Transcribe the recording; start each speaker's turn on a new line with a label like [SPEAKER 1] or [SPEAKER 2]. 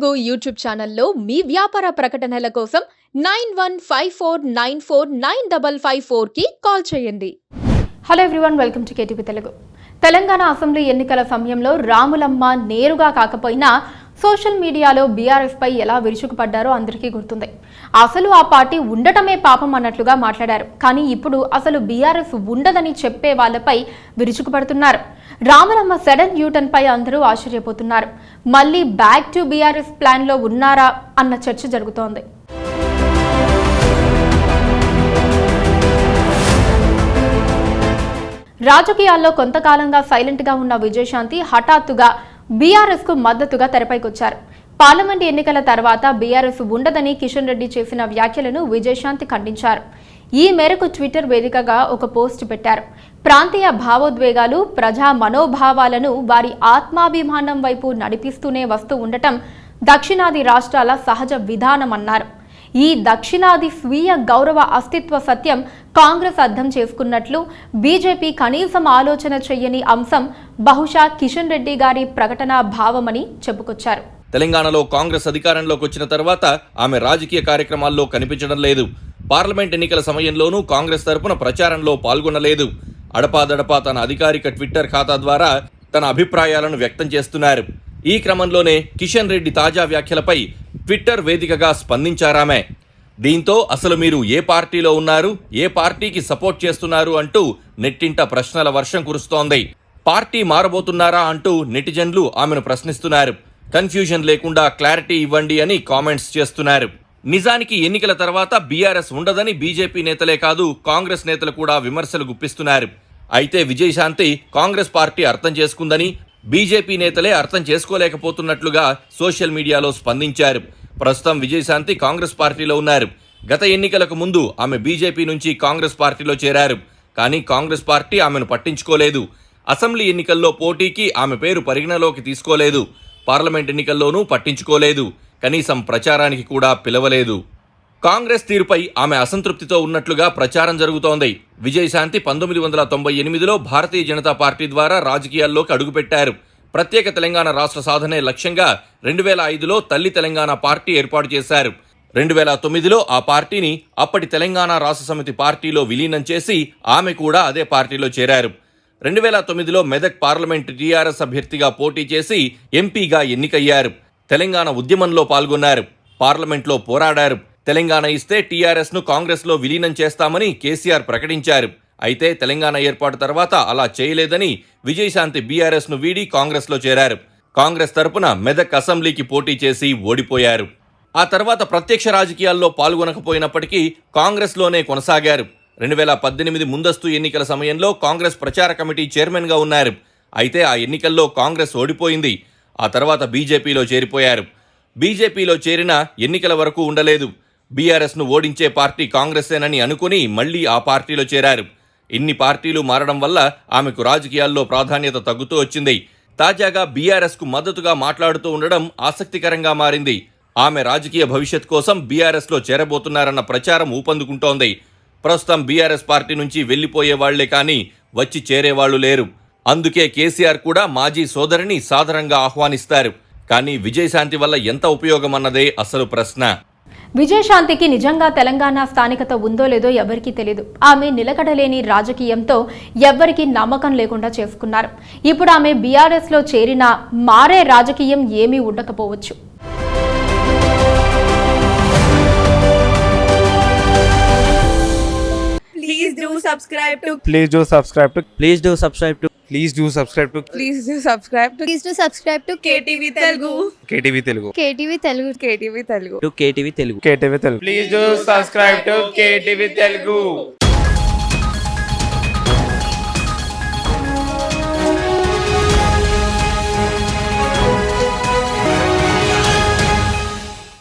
[SPEAKER 1] Telugu YouTube ఛానల్లో మీ వ్యాపార ప్రకటనల కోసం 9154949554కి కాల్ చేయండి.
[SPEAKER 2] Hello everyone, welcome to KTV Telugu. Telangana assembly ఎన్నికల సమయంలో రాములమ్మ నేరుగా కాకపోయినా సోషల్ మీడియాలో బీఆర్ఎస్ పై ఎలా విరుచుకుపడ్డారో అందరికీ గుర్తుంది. అసలు ఆ పార్టీ ఉండటమే పాపం అన్నట్లుగా మాట్లాడారు. కానీ ఇప్పుడు అసలు బీఆర్ఎస్ ఉండదని చెప్పే వాళ్ళపై విరుచుకుపడుతున్నారు. రాములమ్మ సడన్ యూటర్న్ పై అందరూ ఆశ్చర్యపోతున్నారు. మళ్ళీ బ్యాక్ టు బీఆర్ఎస్ ప్లాన్ లో ఉన్నారా అన్న చర్చ జరుగుతోంది. రాజకీయాల్లో కొంతకాలంగా సైలెంట్ గా ఉన్న విజయశాంతి హఠాత్తుగా బీఆర్ఎస్ కు మద్దతుగా తెరపైకొచ్చారు. పార్లమెంట్ ఎన్నికల తర్వాత బీఆర్ఎస్ ఉండదని కిషన్ రెడ్డి చేసిన వ్యాఖ్యలను విజయశాంతి ఖండించారు. ఈ మేరకు ట్విట్టర్ వేదికగా ఒక పోస్ట్ పెట్టారు. ప్రాంతీయ భావోద్వేగాలు, ప్రజా మనోభావాలను వారి ఆత్మాభిమానం వైపు నడిపిస్తూనే వస్తూ ఉండటం దక్షిణాది రాష్ట్రాల సహజ విధానమన్నారు. ఈ దక్షిణాది స్వీయ గౌరవ అస్తిత్వ సత్యం కాంగ్రెస్ అర్థం చేసుకున్నట్లు బీజేపీ కనీసం ఆలోచన చెయ్యని అంశం బహుశా కిషన్ రెడ్డి గారి ప్రకటనా భావమని చెప్పుకొచ్చారు.
[SPEAKER 3] తెలంగాణలో కాంగ్రెస్ అధికారంలోకి వచ్చిన తర్వాత ఆమె రాజకీయ కార్యక్రమాల్లో కనిపించడం లేదు. పార్లమెంట్ ఎన్నికల సమయంలోనూ కాంగ్రెస్ తరపున ప్రచారంలో పాల్గొనలేదు. అడపాదడపా తన అధికారిక ట్విట్టర్ ఖాతా ద్వారా తన అభిప్రాయాలను వ్యక్తం చేస్తున్నారు. ఈ క్రమంలోనే కిషన్ రెడ్డి తాజా వ్యాఖ్యలపై ట్విట్టర్ వేదికగా స్పందించారామె. దీంతో అసలు మీరు ఏ పార్టీలో ఉన్నారు, ఏ పార్టీకి సపోర్ట్ చేస్తున్నారు అంటూ నెట్టింట ప్రశ్నల వర్షం కురుస్తోంది. పార్టీ మారబోతున్నారా అంటూ నెటిజన్లు ఆమెను ప్రశ్నిస్తున్నారు. కన్ఫ్యూజన్ లేకుండా క్లారిటీ ఇవ్వండి అని కామెంట్స్ చేస్తున్నారు. నిజానికి ఎన్నికల తర్వాత బీఆర్ఎస్ ఉండదని బీజేపీ నేతలే కాదు, కాంగ్రెస్ నేతలు కూడా విమర్శలు గుప్పిస్తున్నారు. అయితే విజయశాంతి కాంగ్రెస్ పార్టీ అర్థం చేసుకుందని, బీజేపీ నేతలే అర్థం చేసుకోలేకపోతున్నట్లుగా సోషల్ మీడియాలో స్పందించారు. ప్రస్తుతం విజయశాంతి కాంగ్రెస్ పార్టీలో ఉన్నారు. గత ఎన్నికలకు ముందు ఆమె బీజేపీ నుంచి కాంగ్రెస్ పార్టీలో చేరారు. కానీ కాంగ్రెస్ పార్టీ ఆమెను పట్టించుకోలేదు. అసెంబ్లీ ఎన్నికల్లో పోటీకి ఆమె పేరు పరిగణలోకి తీసుకోలేదు. పార్లమెంట్ ఎన్నికల్లోనూ పట్టించుకోలేదు. కనీసం ప్రచారానికి కూడా పిలవలేదు. కాంగ్రెస్ తీరుపై ఆమె అసంతృప్తితో ఉన్నట్లుగా ప్రచారం జరుగుతోంది. విజయశాంతి 1998లో భారతీయ జనతా పార్టీ ద్వారా రాజకీయాల్లోకి అడుగుపెట్టారు. ప్రత్యేక తెలంగాణ రాష్ట్ర సాధనే లక్ష్యంగా 2005లో తల్లి తెలంగాణ పార్టీ ఏర్పాటు చేశారు. 2009లో ఆ పార్టీని అప్పటి తెలంగాణ రాష్ట్ర సమితి పార్టీలో విలీనం చేసి ఆమె కూడా అదే పార్టీలో చేరారు. 2009లో మెదక్ పార్లమెంట్ టీఆర్ఎస్ అభ్యర్థిగా పోటీ చేసి ఎంపీగా ఎన్నికయ్యారు. తెలంగాణ ఉద్యమంలో పాల్గొన్నారు. పార్లమెంట్లో పోరాడారు. తెలంగాణ ఇస్తే టీఆర్ఎస్ను కాంగ్రెస్లో విలీనం చేస్తామని కేసీఆర్ ప్రకటించారు. అయితే తెలంగాణ ఏర్పాటు తర్వాత అలా చేయలేదని విజయశాంతి బీఆర్ఎస్ను వీడి కాంగ్రెస్లో చేరారు. కాంగ్రెస్ తరపున మెదక్ అసెంబ్లీకి పోటీ చేసి ఓడిపోయారు. ఆ తర్వాత ప్రత్యక్ష రాజకీయాల్లో పాల్గొనకపోయినప్పటికీ కాంగ్రెస్లోనే కొనసాగారు. 2018 ముందస్తు ఎన్నికల సమయంలో కాంగ్రెస్ ప్రచార కమిటీ చైర్మన్గా ఉన్నారు. అయితే ఆ ఎన్నికల్లో కాంగ్రెస్ ఓడిపోయింది. ఆ తర్వాత బీజేపీలో చేరిపోయారు. బీజేపీలో చేరిన ఎన్నికల వరకు ఉండలేదు. బీఆర్ఎస్ను ఓడించే పార్టీ కాంగ్రెసేనని అనుకుని మళ్లీ ఆ పార్టీలో చేరారు. ఇన్ని పార్టీలు మారడం వల్ల ఆమెకు రాజకీయాల్లో ప్రాధాన్యత తగ్గుతూ వచ్చింది. తాజాగా బీఆర్ఎస్కు మద్దతుగా మాట్లాడుతూ ఉండడం ఆసక్తికరంగా మారింది. ఆమె రాజకీయ భవిష్యత్ కోసం బీఆర్ఎస్లో చేరబోతున్నారన్న ప్రచారం ఊపందుకుంటోంది. ప్రస్తుతం బీఆర్ఎస్ పార్టీ నుంచి వెళ్లిపోయే వాళ్లే కానీ వచ్చి చేరేవాళ్లు లేరు. అందుకే కేసీఆర్ కూడా మాజీ సోదరిని సాదరంగా ఆహ్వానిస్తారు. కానీ విజయశాంతి వల్ల ఎంత ఉపయోగం అన్నదే అసలు ప్రశ్న.
[SPEAKER 2] విజయశాంతికి నిజంగా తెలంగాణ స్థానికత ఉందో లేదో ఎవరికీ తెలియదు. ఆమె నిలకడలేని రాజకీయంతో ఎవ్వరికీ నమ్మకం లేకుండా చేసుకున్నారు. ఇప్పుడు ఆమె బీఆర్ఎస్ లో చేరినా మారే రాజకీయం ఏమీ ఉండకపోవచ్చు.
[SPEAKER 4] Please do subscribe to
[SPEAKER 5] Please do subscribe to
[SPEAKER 6] Please do subscribe to
[SPEAKER 5] Please do subscribe to
[SPEAKER 4] Please do subscribe to
[SPEAKER 7] Please do subscribe to
[SPEAKER 4] KTV Telugu.
[SPEAKER 5] KTV Telugu.
[SPEAKER 7] KTV Telugu.
[SPEAKER 4] KTV Telugu.
[SPEAKER 6] KTV Telugu.
[SPEAKER 5] KTV Telugu. Please do subscribe to KTV Telugu.